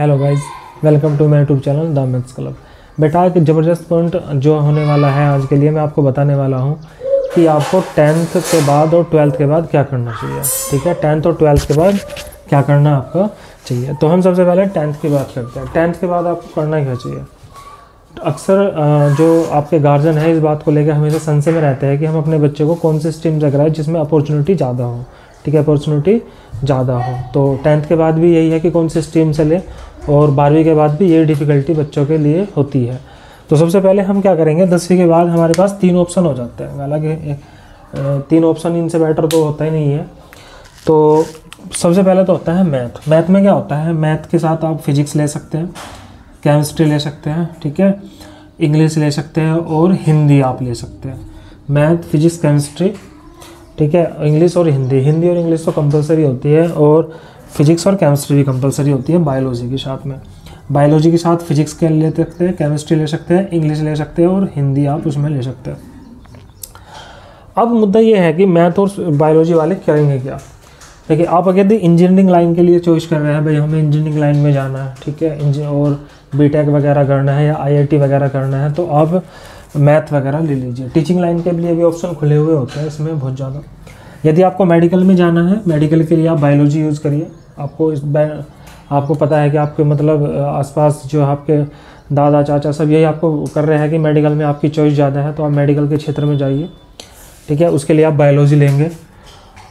Hello guys, welcome to my YouTube channel the maths club. बेटा एक ज़बरदस्त point जो होने वाला है आज के लिए मैं आपको बताने वाला हूँ कि आपको 10th के बाद और 12th के बाद क्या करना चाहिए। ठीक है, 10th और 12th के बाद क्या करना आपको चाहिए। तो हम सबसे पहले 10th की बात करते हैं। 10th के बाद आपको करना क्या चाहिए। अक्सर जो आपके गार्जियन है इस बात को लेकर हमेशा संशय में रहते हैं कि हम अपने बच्चे को कौन सी स्ट्रीम से कराएं जिसमें अपॉर्चुनिटी ज़्यादा हो। ठीक है, अपॉर्चुनिटी ज़्यादा हो। तो 10th के बाद भी यही है कि कौन सी स्ट्रीम से ले, और 12वीं के बाद भी ये डिफ़िकल्टी बच्चों के लिए होती है। तो सबसे पहले हम क्या करेंगे, 10वीं के बाद हमारे पास 3 ऑप्शन हो जाते हैं। हालांकि 3 ऑप्शन इनसे बेटर तो होता ही नहीं है। तो सबसे पहले तो होता है मैथ। मैथ में क्या होता है, मैथ के साथ आप फिजिक्स ले सकते हैं, केमिस्ट्री ले सकते हैं, ठीक है, इंग्लिश ले सकते हैं और हिंदी आप ले सकते हैं। मैथ, फिजिक्स, केमिस्ट्री, ठीक है, इंग्लिश और हिंदी। हिंदी और इंग्लिश तो कंपलसरी होती है और फिजिक्स और केमिस्ट्री भी कंपलसरी होती है बायोलॉजी के साथ में। बायोलॉजी के साथ फिजिक्स के ले सकते हैं, केमिस्ट्री ले सकते हैं, इंग्लिश ले सकते हैं और हिंदी आप उसमें ले सकते हैं। अब मुद्दा ये है कि मैथ और बायोलॉजी वाले करेंगे क्या। देखिए, आप अगर इंजीनियरिंग लाइन के लिए चॉइस कर रहे हैं, भाई हमें इंजीनियरिंग लाइन में जाना है, ठीक है, और बीटेक वगैरह करना है या आईआईटी वगैरह करना है, तो आप मैथ वगैरह ले लीजिए। टीचिंग लाइन के लिए भी ऑप्शन खुले हुए होते हैं इसमें बहुत ज़्यादा। यदि आपको मेडिकल में जाना है, मेडिकल के लिए आप बायोलॉजी यूज़ करिए। आपको पता है कि आपके मतलब आसपास जो आपके दादा चाचा सब यही आपको कर रहे हैं कि मेडिकल में आपकी चॉइस ज़्यादा है, तो आप मेडिकल के क्षेत्र में जाइए। ठीक है, उसके लिए आप बायोलॉजी लेंगे।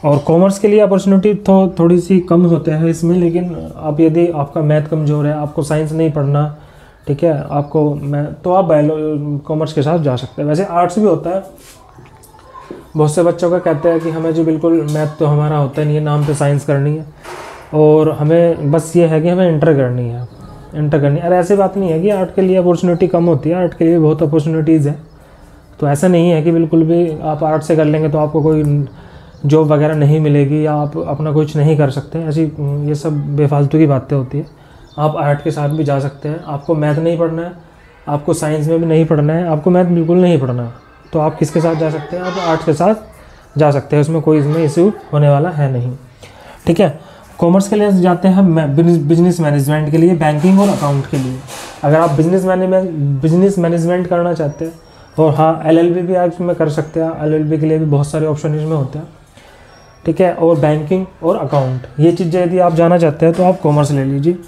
और कॉमर्स के लिए अपॉर्चुनिटी तो थोड़ी सी कम होते हैं इसमें, लेकिन आप यदि आपका मैथ कमज़ोर है, आपको साइंस नहीं पढ़ना, ठीक है, आपको तो आप कॉमर्स के साथ जा सकते हैं। वैसे आर्ट्स भी होता है। बहुत से बच्चों का कहते हैं कि हमें जो बिल्कुल मैथ तो हमारा होता नहीं है, नाम पे साइंस करनी है और हमें बस ये है कि हमें इंटर करनी है, इंटर करनी है। अरे ऐसी बात नहीं है कि आर्ट के लिए अपॉर्चुनिटी कम होती है, आर्ट के लिए बहुत अपॉर्चुनिटीज़ है। तो ऐसा नहीं है कि बिल्कुल भी आप आर्ट से कर लेंगे तो आपको कोई जॉब वगैरह नहीं मिलेगी या आप अपना कुछ नहीं कर सकते। ऐसी ये सब बेफालतू की बातें होती है। आप आर्ट के साथ भी जा सकते हैं। आपको मैथ नहीं पढ़ना है, आपको साइंस में भी नहीं पढ़ना है, आपको मैथ बिल्कुल नहीं पढ़ना है, तो आप किसके साथ जा सकते हैं, आप आर्ट के साथ जा सकते हैं। उसमें कोई इसमें इशू होने वाला है नहीं। ठीक है, कॉमर्स के लिए जाते हैं बिजनेस मैनेजमेंट के लिए, बैंकिंग और अकाउंट के लिए। अगर आप बिजनेस मैनेजमेंट करना चाहते हैं, और हाँ LLB भी आप इसमें कर सकते हैं। LLB के लिए भी बहुत सारे ऑप्शन इसमें होते हैं। ठीक है, और बैंकिंग और अकाउंट ये चीज़ें यदि आप जाना चाहते हैं तो आप कॉमर्स ले लीजिए।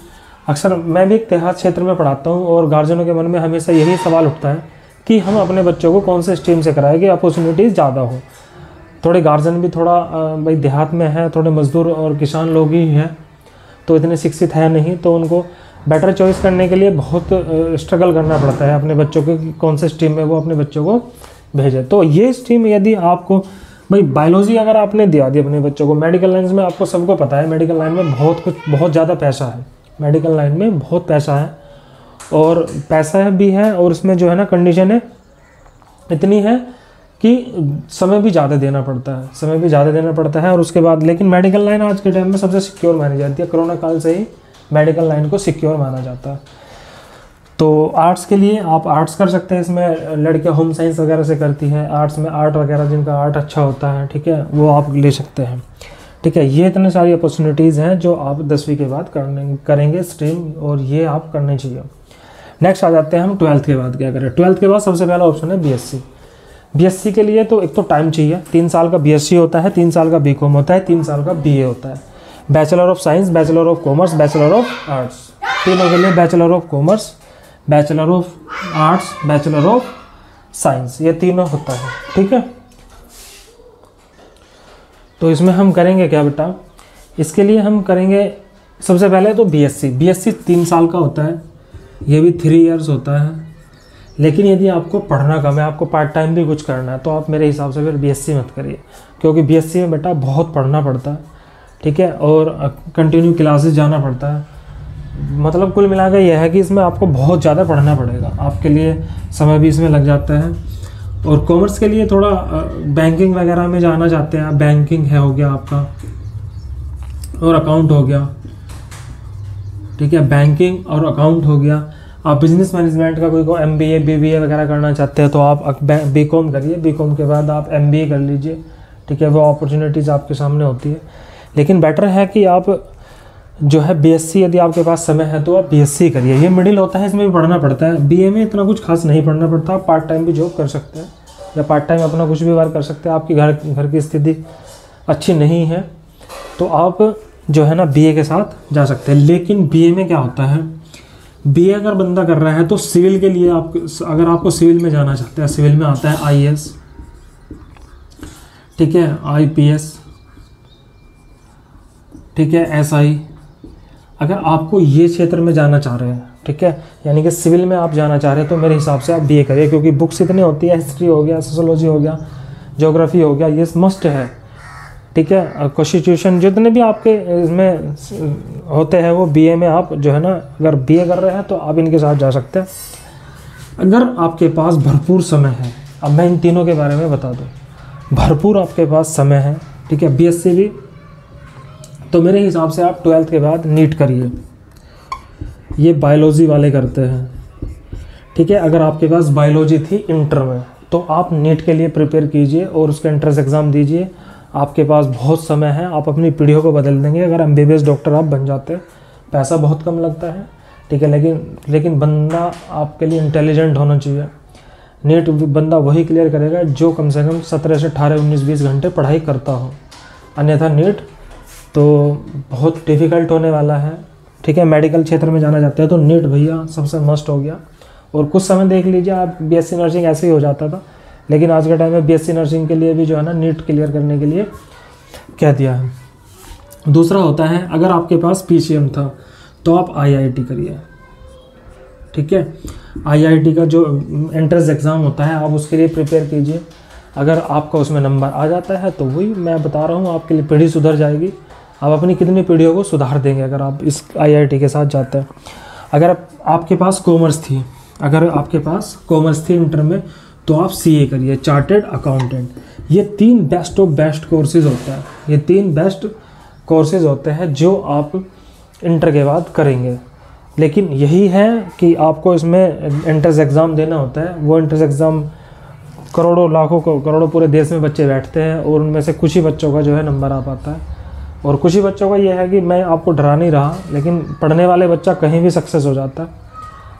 अक्सर मैं भी एक देहात क्षेत्र में पढ़ाता हूँ और गार्जियनों के मन में हमेशा यही सवाल उठता है कि हम अपने बच्चों को कौन से स्ट्रीम से कराएं कि अपॉर्चुनिटीज़ ज़्यादा हो। थोड़े गार्जियन भी थोड़ा भाई देहात में है, थोड़े मजदूर और किसान लोग ही हैं, तो इतने शिक्षित है नहीं, तो उनको बेटर चॉइस करने के लिए बहुत स्ट्रगल करना पड़ता है अपने बच्चों को कि कौन से स्ट्रीम में वो अपने बच्चों को भेजे। तो ये स्ट्रीम यदि आपको भाई बायोलॉजी अगर आपने दिया अपने बच्चों को, मेडिकल लाइन में आपको सबको पता है मेडिकल लाइन में बहुत ज़्यादा पैसा है। मेडिकल लाइन में बहुत पैसा है और पैसा भी है, और उसमें जो है ना कंडीशन है इतनी है कि समय भी ज़्यादा देना पड़ता है। और उसके बाद लेकिन मेडिकल लाइन आज के टाइम में सबसे सिक्योर मानी जाती है। कोरोना काल से ही मेडिकल लाइन को सिक्योर माना जाता है। तो आर्ट्स के लिए आप आर्ट्स कर सकते हैं। इसमें लड़कियां होम साइंस वगैरह से करती हैं, आर्ट्स में आर्ट वगैरह जिनका आर्ट अच्छा होता है, ठीक है, वो आप ले सकते हैं। ठीक है, ये इतने सारी अपॉर्चुनिटीज़ हैं जो आप 10वीं के बाद करेंगे स्ट्रीम, और ये आप करने चाहिए। नेक्स्ट आ जाते हैं हम 12th के बाद क्या करें। 12th के बाद सबसे पहला ऑप्शन है BSc। BSc के लिए तो एक तो टाइम चाहिए। 3 साल का BSc होता है, 3 साल का BCom होता है, 3 साल का BA होता है। Bachelor of science, bachelor of commerce, bachelor of arts, तीनों के लिए bachelor of commerce, bachelor of arts, bachelor of science, ये तीनों होता है। ठीक है, तो इसमें हम करेंगे क्या बेटा, इसके लिए हम करेंगे सबसे पहले तो BSc 3 साल का होता है, ये भी 3 इयर्स होता है। लेकिन यदि आपको पढ़ना कम है, आपको पार्ट टाइम भी कुछ करना है, तो आप मेरे हिसाब से फिर BSc मत करिए, क्योंकि BSc में बेटा बहुत पढ़ना पड़ता है। ठीक है, और कंटिन्यू क्लासेस जाना पड़ता है। मतलब कुल मिलाकर यह है कि इसमें आपको बहुत ज़्यादा पढ़ना पड़ेगा, आपके लिए समय भी इसमें लग जाता है। और कॉमर्स के लिए थोड़ा बैंकिंग वगैरह में जाना चाहते हैं आप, बैंकिंग है हो गया आपका, और अकाउंट हो गया। ठीक है, बैंकिंग और अकाउंट हो गया। आप बिजनेस मैनेजमेंट का कोई MBA BBA वगैरह करना चाहते हैं तो आप BCom करिए। BCom के बाद आप MBA कर लीजिए। ठीक है, वो अपॉर्चुनिटीज़ आपके सामने होती है। लेकिन बेटर है कि आप जो है बीएससी, यदि आपके पास समय है तो आप बीएससी करिए। ये मिडिल होता है, इसमें भी पढ़ना पड़ता है। बीए में इतना कुछ खास नहीं पढ़ना पड़ता, आप पार्ट टाइम भी जॉब कर सकते हैं या पार्ट टाइम अपना कुछ भी वर्क कर सकते हैं। आपकी घर की स्थिति अच्छी नहीं है तो आप जो है ना बीए के साथ जा सकते हैं। लेकिन बीए में क्या होता है, बीए अगर बंदा कर रहा है तो सिविल के लिए अगर आपको सिविल में जाना चाहते हैं, सिविल में आता है आईएएस, ठीक है, आईपीएस, ठीक है, एसआई। अगर आपको ये क्षेत्र में जाना चाह रहे हैं, ठीक है, यानी कि सिविल में आप जाना चाह रहे हैं, तो मेरे हिसाब से आप बीए करिए, क्योंकि बुक्स इतनी होती है, हिस्ट्री हो गया, सोशोलॉजी हो गया, ज्योग्राफी हो गया, ये मस्ट है, ठीक है। कॉन्स्टिट्यूशन जितने भी आपके इसमें होते हैं वो बीए में आप जो है ना, अगर बीए कर रहे हैं तो आप इनके साथ जा सकते हैं अगर आपके पास भरपूर समय है। अब मैं इन तीनों के बारे में बता दूं, भरपूर आपके पास समय है, ठीक है, बीएससी भी, तो मेरे हिसाब से आप 12th के बाद नीट करिए। ये बायोलॉजी वाले करते हैं, ठीक है। अगर आपके पास बायोलॉजी थी इंटर में तो आप नीट के लिए प्रिपेयर कीजिए और उसका एंट्रेंस एग्ज़ाम दीजिए। आपके पास बहुत समय है, आप अपनी पीढ़ियों को बदल देंगे अगर एमबीबीएस डॉक्टर आप बन जाते हैं। पैसा बहुत कम लगता है, ठीक है, लेकिन बंदा आपके लिए इंटेलिजेंट होना चाहिए। नीट बंदा वही क्लियर करेगा जो कम से कम 17 से 18, 19, 20 घंटे पढ़ाई करता हो, अन्यथा नीट तो बहुत डिफ़िकल्ट होने वाला है, ठीक है। मेडिकल क्षेत्र में जाना चाहते हैं तो नीट भैया सबसे मस्ट हो गया। और कुछ समय देख लीजिए आप, बीएससी नर्सिंग ऐसे ही हो जाता था, लेकिन आज के टाइम में बीएससी नर्सिंग के लिए भी जो है ना नीट क्लियर करने के लिए कह दिया है। दूसरा होता है, अगर आपके पास पीसीएम था तो आप आईआईटी करिए, ठीक है। आईआईटी का जो एंट्रेंस एग्ज़ाम होता है आप उसके लिए प्रिपेयर कीजिए। अगर आपका उसमें नंबर आ जाता है तो वही मैं बता रहा हूँ, आपके लिए पीढ़ी सुधर जाएगी। आप अपनी कितनी पीढ़ियों को सुधार देंगे अगर आप इस आईआईटी के साथ जाते हैं। अगर आपके पास कॉमर्स थी, अगर आपके पास कॉमर्स थी इंटर में, तो आप सीए करिए, चार्टेड अकाउंटेंट। ये 3 बेस्ट ऑफ बेस्ट कोर्सेज होते हैं, ये 3 बेस्ट कोर्सेज होते हैं जो आप इंटर के बाद करेंगे। लेकिन यही है कि आपको इसमें एंट्रेंस एग्ज़ाम देना होता है। वो एंट्रेंस एग्ज़ाम करोड़ों लाखों करोड़ों पूरे देश में बच्चे बैठते हैं और उनमें से कुछ ही बच्चों का जो है नंबर आ पाता है। और कुछ ही बच्चों का ये है कि मैं आपको डरा नहीं रहा, लेकिन पढ़ने वाले बच्चा कहीं भी सक्सेस हो जाता है।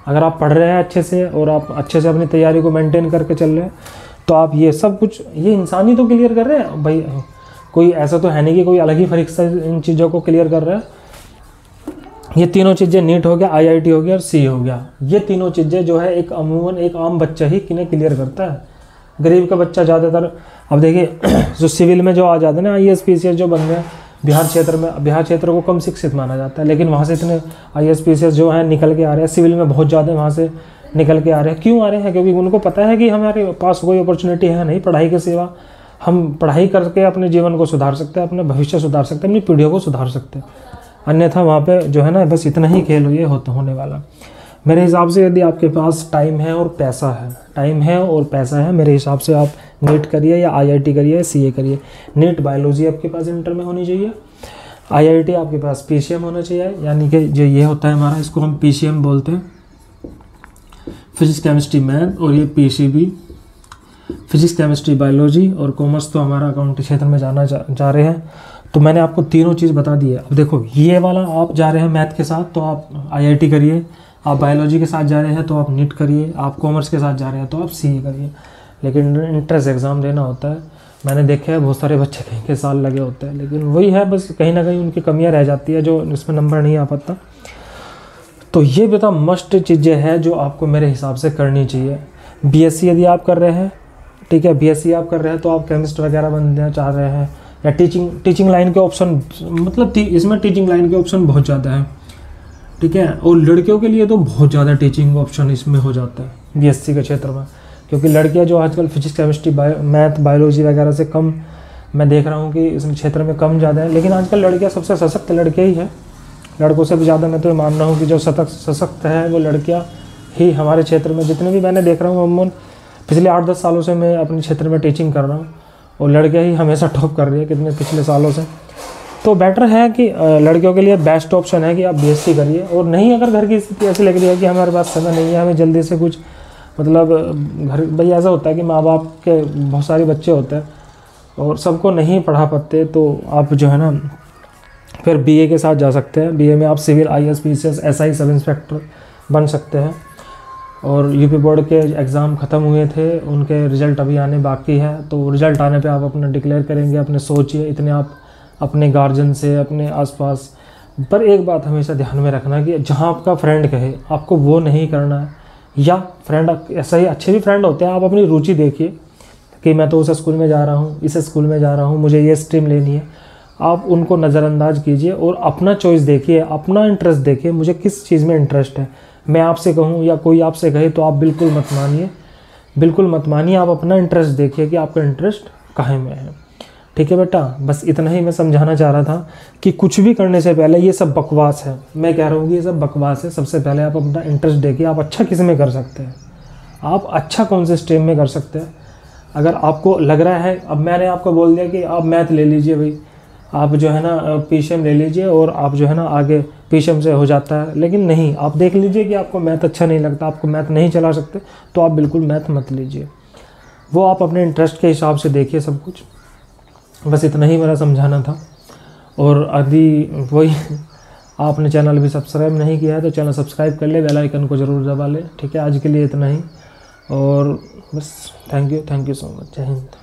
अगर आप पढ़ रहे हैं अच्छे से और आप अच्छे से अपनी तैयारी को मेंटेन करके चल रहे हैं तो आप ये सब कुछ, ये इंसान ही तो क्लियर कर रहे हैं भाई। कोई ऐसा तो है नहीं कि कोई अलग ही फरीक इन चीज़ों को क्लियर कर रहा है। ये तीनों चीज़ें, नीट हो गया, आईआईटी हो गया और सी हो गया, ये तीनों चीज़ें जो है एक अमूमन एक आम बच्चा ही किन्हें क्लियर करता है। गरीब का बच्चा ज़्यादातर, अब देखिए जो सिविल में जो आ जाते हैं ना आईएएस पीसीएस जो बन गए बिहार क्षेत्र में, बिहार क्षेत्र को कम शिक्षित माना जाता है, लेकिन वहाँ से इतने आईएएस पीसीएस जो हैं निकल के आ रहे हैं। सिविल में बहुत ज़्यादा वहाँ से निकल के आ रहे हैं। क्यों आ रहे हैं? क्योंकि उनको पता है कि हमारे पास कोई अपॉर्चुनिटी है नहीं पढ़ाई के सिवा। हम पढ़ाई करके अपने जीवन को सुधार सकते हैं, अपने भविष्य सुधार सकते हैं, अपनी पीढ़ियों को सुधार सकते हैं। अन्यथा वहाँ पे जो है ना बस इतना ही खेल ये होने वाला। मेरे हिसाब से यदि आपके पास टाइम है और पैसा है, टाइम है और पैसा है, मेरे हिसाब से आप नीट करिए या आईआईटी करिए या सीए करिए। नीट बायोलॉजी आपके पास इंटर में होनी चाहिए, आईआईटी आपके पास पीसीएम होना चाहिए, यानी कि जो ये होता है हमारा, इसको हम पीसीएम बोलते हैं, फिजिक्स केमिस्ट्री मैथ, और ये पीसीबी फिजिक्स केमिस्ट्री बायोलॉजी, और कॉमर्स तो हमारा अकाउंट क्षेत्र में जाना जा रहे हैं। तो मैंने आपको तीनों चीज़ बता दी है। अब देखो ये वाला आप जा रहे हैं मैथ के साथ तो आप आईआईटी करिए, आप बायोलॉजी के साथ जा रहे हैं तो आप नीट करिए, आप कॉमर्स के साथ जा रहे हैं तो आप सीए करिए। लेकिन एंट्रेंस एग्ज़ाम देना होता है, मैंने देखा है बहुत सारे बच्चे कहीं के साल लगे होते हैं, लेकिन वही है बस कहीं ना कहीं उनकी कमियां रह जाती है जो इसमें नंबर नहीं आ पाता। तो ये बता मस्ट चीज़ें हैं जो आपको मेरे हिसाब से करनी चाहिए। बीएससी यदि आप कर रहे हैं, ठीक है, बीएससी आप कर रहे हैं तो आप केमिस्ट वगैरह बनना चाह रहे हैं, या टीचिंग लाइन के ऑप्शन, मतलब इसमें टीचिंग लाइन के ऑप्शन बहुत ज़्यादा है, ठीक है। और लड़कियों के लिए तो बहुत ज़्यादा टीचिंग ऑप्शन इसमें हो जाता है बीएससी के क्षेत्र में, क्योंकि लड़कियां जो आजकल फिजिक्स केमिस्ट्री मैथ बायोलॉजी वगैरह से कम, मैं देख रहा हूँ कि इस क्षेत्र में कम ज़्यादा है। लेकिन आजकल लड़कियां सबसे सशक्त लड़कियां ही है, लड़कों से भी ज़्यादा मैं तो मान रहा हूँ कि जो सशक्त है वो लड़कियाँ ही हमारे क्षेत्र में। जितने भी मैंने देख रहा हूँ अमूमन पिछले 8-10 सालों से मैं अपने क्षेत्र में टीचिंग कर रहा हूँ और लड़कियाँ ही हमेशा टॉप कर रही है कितने पिछले सालों से। तो बेटर है कि लड़कियों के लिए बेस्ट ऑप्शन है कि आप बीएससी करिए। और नहीं, अगर घर की स्थिति ऐसी लग रही है कि हमारे पास समय नहीं है, हमें जल्दी से कुछ, मतलब घर भाई ऐसा होता है कि माँ बाप के बहुत सारे बच्चे होते हैं और सबको नहीं पढ़ा पाते, तो आप जो है ना फिर बीए के साथ जा सकते हैं। बीए में आप civil, IAS, PCS, SI, sub inspector बन सकते हैं। और यूपी बोर्ड के एग्ज़ाम ख़त्म हुए थे, उनके रिज़ल्ट अभी आने बाकी है। तो रिज़ल्ट आने पे आप अपना डिक्लेयर करेंगे। अपने सोचिए, इतने आप अपने गार्जियन से, अपने आसपास। पर एक बात हमेशा ध्यान में रखना कि जहाँ आपका फ्रेंड कहे आपको वो नहीं करना है, या फ्रेंड ऐसा ही अच्छे भी फ्रेंड होते हैं, आप अपनी रुचि देखिए कि मैं तो उस स्कूल में जा रहा हूँ, इस स्कूल में जा रहा हूँ, मुझे ये स्ट्रीम लेनी है। आप उनको नज़रअंदाज कीजिए और अपना चॉइस देखिए, अपना इंटरेस्ट देखिए, मुझे किस चीज़ में इंटरेस्ट है। मैं आपसे कहूँ या कोई आपसे कहे तो आप बिल्कुल मत मानिए, बिल्कुल मत मानिए। आप अपना इंटरेस्ट देखिए कि आपका इंटरेस्ट कहाँ में है। ठीक है बेटा, बस इतना ही मैं समझाना चाह रहा था कि कुछ भी करने से पहले ये सब बकवास है, मैं कह रहा हूँ कि ये सब बकवास है। सबसे पहले आप अपना इंटरेस्ट देखिए, आप अच्छा किस में कर सकते हैं, आप अच्छा कौन से स्ट्रीम में कर सकते हैं। अगर आपको लग रहा है, अब मैंने आपको बोल दिया कि आप मैथ ले लीजिए भाई, आप जो है ना पीसीएम ले लीजिए और आप जो है ना आगे पीसीएम से हो जाता है, लेकिन नहीं, आप देख लीजिए कि आपको मैथ अच्छा नहीं लगता, आपको मैथ नहीं चला सकते, तो आप बिल्कुल मैथ मत लीजिए। वो आप अपने इंटरेस्ट के हिसाब से देखिए सब कुछ। बस इतना ही मेरा समझाना था। और अभी वही, आपने चैनल भी सब्सक्राइब नहीं किया है तो चैनल सब्सक्राइब कर ले, बेल आइकन को ज़रूर दबा ले। ठीक है, आज के लिए इतना ही। और बस थैंक यू सो मच। जय हिंद।